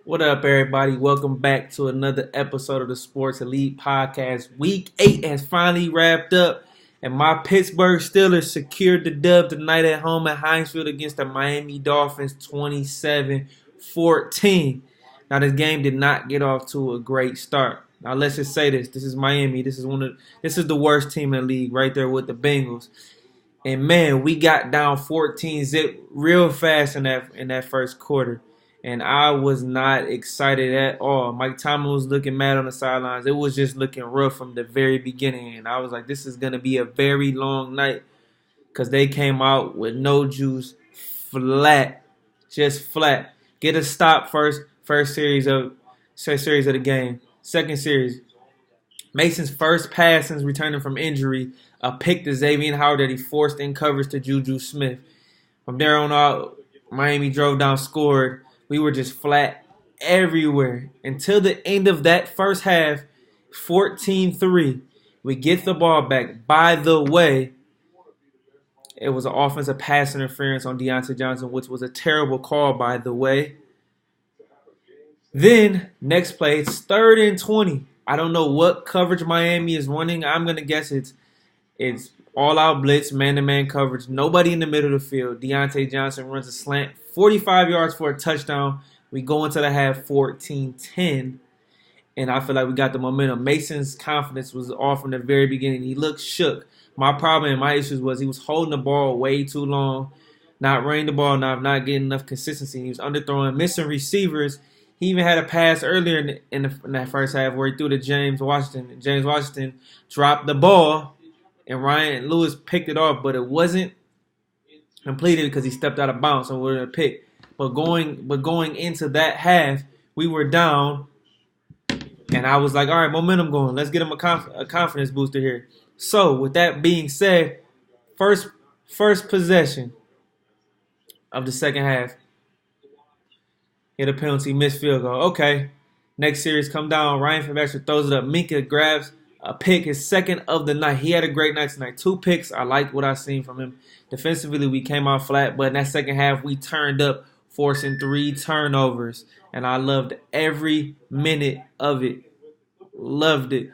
What up, everybody? Welcome back to another episode of the Sports Elite Podcast. Week 8 has finally wrapped up, and my Pittsburgh Steelers secured the dub tonight at home at Heinz Field against the Miami Dolphins 27-14. Now, this game did not get off to a great start. Now, let's just say this. This is Miami. This is the worst team in the league right there with the Bengals. And, man, we got down 14-zip real fast in that first quarter. And I was not excited at all. Mike Tomlin was looking mad on the sidelines. It was just looking rough from the very beginning. And I was like, this is going to be a very long night because they came out with no juice, flat, just flat. Get a stop first series of the game. Second series, Mason's first pass since returning from injury, a pick to Xavier Howard that he forced in coverage to Juju Smith. From there on out, Miami drove down, scored. We were just flat everywhere until the end of that first half, 14-3. We get the ball back. By the way, it was an offensive pass interference on Deontay Johnson, which was a terrible call, by the way. Then, next play, it's 3rd and 20. I don't know what coverage Miami is running. I'm going to guess it's all-out blitz, man-to-man coverage. Nobody in the middle of the field. Deontay Johnson runs a slant, 45 yards for a touchdown. We go into the half 14-10, and I feel like we got the momentum. Mason's confidence was off from the very beginning. He looked shook. My problem and my issues was he was holding the ball way too long, not running the ball enough, not getting enough consistency. He was underthrowing, missing receivers. He even had a pass earlier in that first half where he threw to James Washington. James Washington dropped the ball, and Ryan Lewis picked it off, but it wasn't completed because he stepped out of bounds and we're a pick. But going into that half, we were down, and I was like, all right, momentum going. Let's get him a confidence booster here. So with that being said, first possession of the second half, hit a penalty, missed field goal. Okay, next series come down. Ryan Fitzpatrick throws it up. Minka grabs a pick, his second of the night. He had a great night tonight. 2 picks. I liked what I seen from him. Defensively, we came out flat, but in that second half, we turned up, forcing 3 turnovers, and I loved every minute of it. Loved it.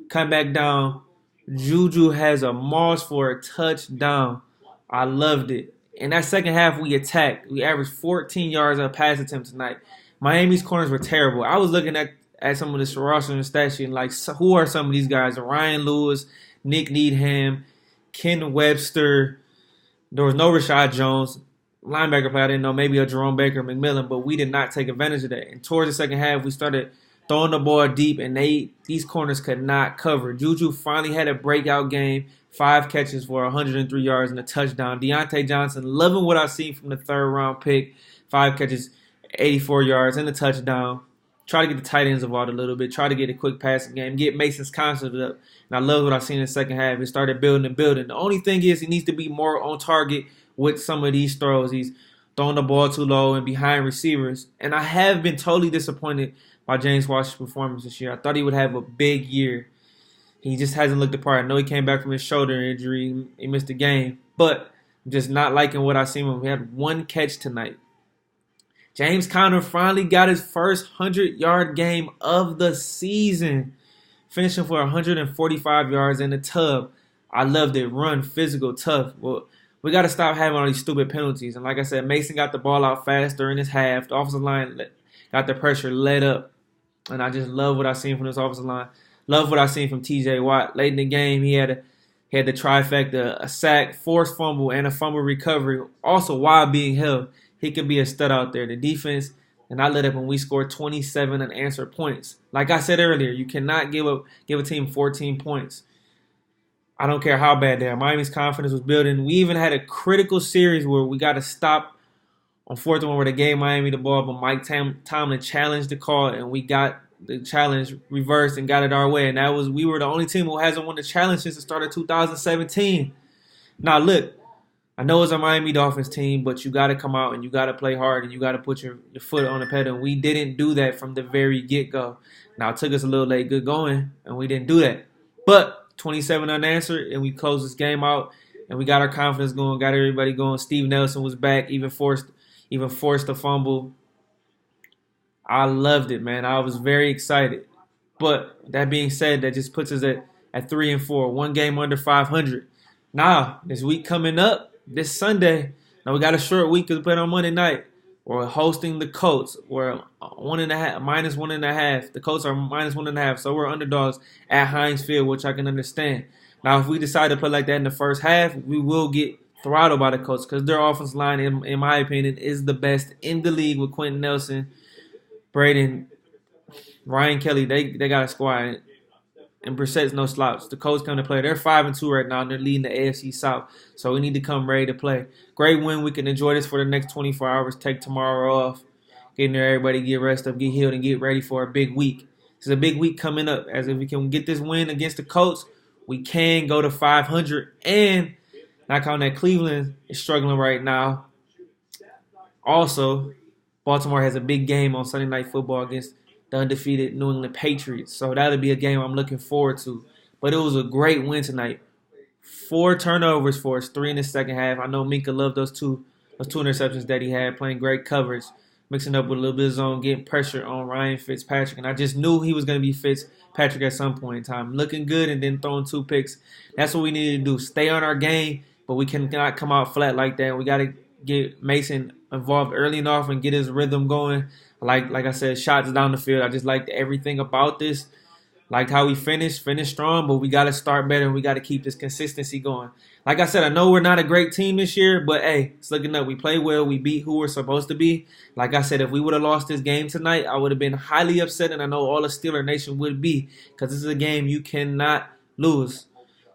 Come back down. Juju has a march for a touchdown. I loved it. In that second half, we attacked. We averaged 14 yards of pass attempt tonight. Miami's corners were terrible. I was looking at some of this roster and stat sheet, like, who are some of these guys? Ryan Lewis, Nick Needham, Ken Webster. There was no Rashad Jones. Linebacker play, I didn't know, maybe a Jerome Baker, McMillan, but we did not take advantage of that. And towards the second half, we started throwing the ball deep, and these corners could not cover. Juju finally had a breakout game, 5 catches for 103 yards and a touchdown. Deontay Johnson, loving what I've seen from the 3rd-round pick, 5 catches, 84 yards and a touchdown. Try to get the tight ends involved a little bit. Try to get a quick passing game. Get Mason's confidence up. And I love what I've seen in the second half. It started building and building. The only thing is he needs to be more on target with some of these throws. He's throwing the ball too low and behind receivers. And I have been totally disappointed by James Washington's performance this year. I thought he would have a big year. He just hasn't looked the part. I know he came back from his shoulder injury. He missed the game. But I'm just not liking what I've seen from him. He had 1 catch tonight. James Conner finally got his first 100-yard game of the season, finishing for 145 yards in the tub. I loved it. Run, physical, tough. Well, we got to stop having all these stupid penalties. And like I said, Mason got the ball out fast during his half. The offensive line got the pressure let up. And I just love what I've seen from this offensive line. Love what I've seen from T.J. Watt. Late in the game, he had the trifecta, a sack, forced fumble, and a fumble recovery. Also, while being held. He could be a stud out there. The defense, and I let up when we scored 27 unanswered points. Like I said earlier, you cannot give a team 14 points. I don't care how bad they are. Miami's confidence was building. We even had a critical series where we got to stop on 4th and 1 where they gave Miami the ball, but Mike Tomlin challenged the call, and we got the challenge reversed and got it our way. And we were the only team who hasn't won the challenge since the start of 2017. Now, look. I know it's a Miami Dolphins team, but you got to come out and you got to play hard and you got to put your foot on the pedal. We didn't do that from the very get-go. Now, it took us a little late good going, and we didn't do that. But 27 unanswered, and we closed this game out, and we got our confidence going, got everybody going. Steve Nelson was back, even forced a fumble. I loved it, man. I was very excited. But that being said, that just puts us at 3-4, one game under 500. Now, this week coming up, this Sunday, now we got a short week because we played on Monday night. We're hosting the Colts. We're 1.5, -1.5. The Colts are -1.5, so we're underdogs at Heinz Field, which I can understand. Now, if we decide to play like that in the first half, we will get throttled by the Colts because their offensive line, in my opinion, is the best in the league with Quentin Nelson, Braden, Ryan Kelly. They got a squad, and Brissett's no slouch. The Colts come to play. They're 5-2 right now, and they're leading the AFC South. So we need to come ready to play. Great win. We can enjoy this for the next 24 hours. Take tomorrow off. Get in there, everybody get rest up, get healed, and get ready for a big week. This is a big week coming up. As if we can get this win against the Colts, we can go to 500. And not counting that Cleveland is struggling right now. Also, Baltimore has a big game on Sunday Night Football against the undefeated New England Patriots. So that'll be a game I'm looking forward to. But it was a great win tonight. 4 turnovers for us, 3 in the second half. I know Minka loved those two interceptions that he had, playing great coverage, mixing up with a little bit of zone, getting pressure on Ryan Fitzpatrick. And I just knew he was going to be Fitzpatrick at some point in time. Looking good and then throwing 2 picks. That's what we need to do. Stay on our game, but we cannot come out flat like that. We got to get Mason involved early enough and get his rhythm going. Like I said, shots down the field. I just liked everything about this. Liked how we finished strong, but we got to start better and we got to keep this consistency going. Like I said, I know we're not a great team this year, but hey, it's looking up. We play well. We beat who we're supposed to be. Like I said, if we would have lost this game tonight, I would have been highly upset, and I know all the Steeler Nation would be, because this is a game you cannot lose.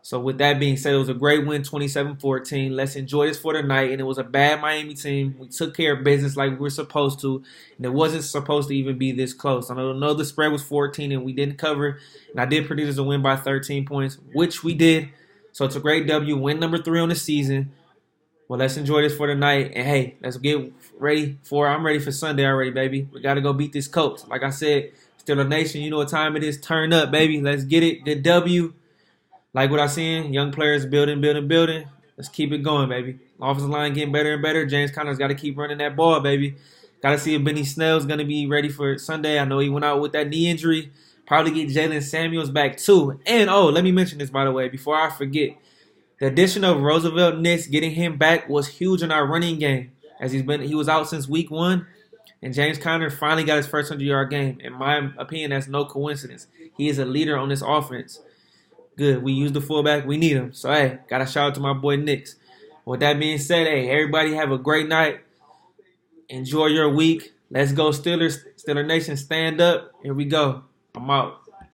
So with that being said, it was a great win, 27-14. Let's enjoy this for the night. And it was a bad Miami team. We took care of business like we were supposed to. And it wasn't supposed to even be this close. I know the spread was 14 and we didn't cover. And I did predict us a win by 13 points, which we did. So it's a great W. Win number 3 on the season. Well, let's enjoy this for the night. And hey, let's get ready I'm ready for Sunday already, baby. We got to go beat this Colts. Like I said, Steeler Nation, you know what time it is. Turn up, baby. Let's get it. Good W. Like what I'm seeing, young players building. Let's keep it going, baby. Offensive line getting better and better. James Conner's got to keep running that ball, baby. Got to see if Benny Snell's going to be ready for Sunday. I know he went out with that knee injury. Probably get Jalen Samuels back too. And, let me mention this, by the way, before I forget. The addition of Roosevelt Nix, getting him back, was huge in our running game. As he was out since week 1. And James Conner finally got his first 100-yard game. In my opinion, that's no coincidence. He is a leader on this offense. Good. We use the fullback. We need him. So, hey, got to shout out to my boy Nix. With that being said, hey, everybody have a great night. Enjoy your week. Let's go Steelers. Steeler Nation, stand up. Here we go. I'm out.